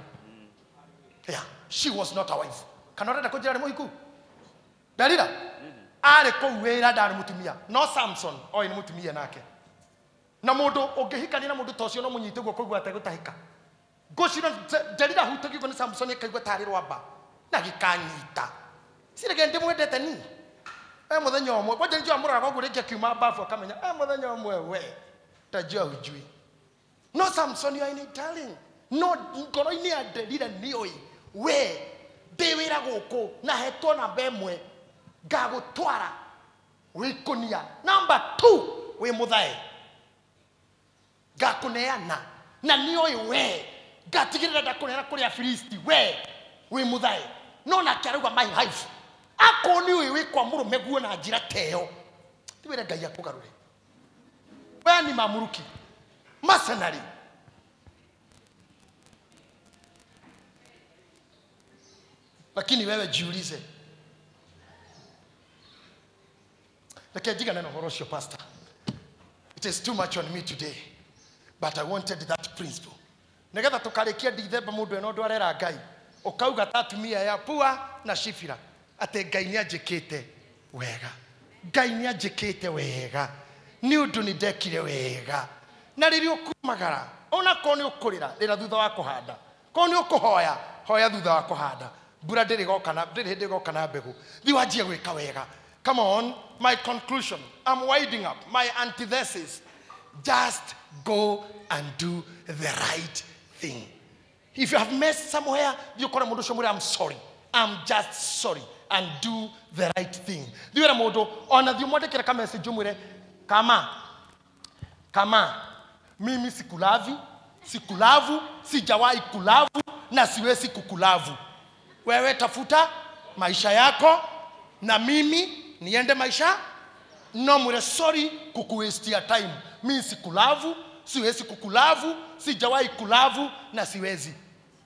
yeah she was not a wife kanora kujira ni muhiku Delila ari ko wira ndari mutumia no Samson oi ni mutumia nake na mundu ungihikania na mundu tocio no munyite gwo kugwa ategutahika goshira Delila hutaki ko ni Samson ikaigwa tari rwamba na gikanyita sirege ndi mwendete ni muthenya omwe kwa ndio amura kwa gurikia kiuma bafu akamenya muthenya omwe we tajua hujui no Samson you are in darling no ngoro-ini ya Delila nioi we ndiwira guku na hetwo na bemwe ngagutwara wikunia number 2 we muthae ngakuneana na nioi we ngatigirira ndakunera kuri Afilisti we muthae no na kiaruga my life akoni we kwa murume guo na njira teo tiwira ngai akugarure we ni mamuruki mercenary lakini wewe jiulize lakini jiga neno horosho pastor It is too much on me today, but I wanted that principle. Negetha tukarikia December mundu eno ndu arera Ngai ukauga tatumia ya pua na shifira ate Ngai ni anjikite wega, Ngai ni anjikite wega, ni undu ni ndekire wega, na riri ukumagara ona ko ni ukurira rira thutha wa kuhanda, ko ni ukuhoya hoya thutha wa kuhanda, mbura ndiri gokana ndiri hindi gokana mbegu thiwanjie gwika wega. Come on, my conclusion, I'm winding up my antithesis. Just go and do the right thing. If you have messed somewhere, you call a I'm sorry. I'm just sorry. And do the right thing. Do you know on the message kama mimi sikulavu, sijawahi kulavu na siwezi kukulavu. Wewe tafuta maisha yako na mimi niende maisha. No mwere sorry kukuwestia time. Mimi sikulavu, siwezi kukulavu, sijawahi kulavu na siwezi.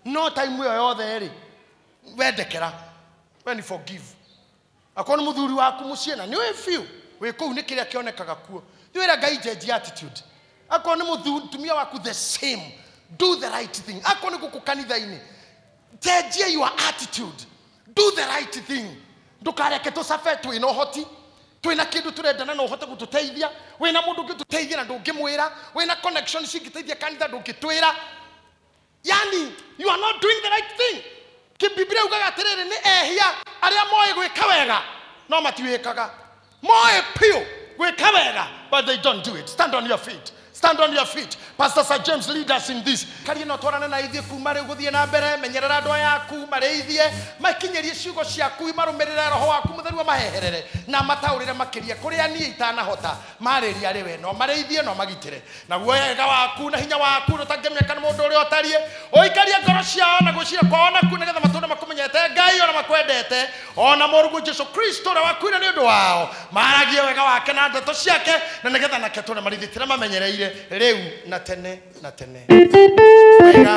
No time yoyothe eri wedekera when you forgive. Akona muthuri waku muciena ni we feel we ko ni kiria kionekaga kuo. Ni wera Ngai jeje attitude. Akona muthuri waku the same. Do the right thing. Akona gukukanitha-ini. Jeje your attitude. Do the right thing. Ndukareke tusafe twina hoti. Twina kindu turendana no hote gututeithia. Wina mundu ngituteithia na ndungimwira. Wina connection cingiteithia kanitha ndungitwira. Yani, you are not doing the right thing. Kibiblia ugaga atiriri ni ehia aria moe gwika wega no matiwikaga. Moe pio gwika wega, but they don't do it. Stand on your feet. Stand on your feet. Pastor Sir James, lead us in this. Kari no twarana na ithie kuma ri guthie na mbere menyerera andu yaku mareithie makinyerie ciugo ciaku imarumirira roho waku mutheru maheherere na mataurire makiria kuria ni itanahota mariria ri we no mareithie no magitire na guoyega waku na hinya waku rutangemeka na mundu uri otarie oikaria ngoro ciao na gucira kwaona ku negetha matunda makumenyete Ngai ona makwendete ona murugu Jesu Kristo na wakwira ni undu wao maragie wega wake na ndeto ciake na negetha nake tuna marithitira mamenyereire riu na tene na tene.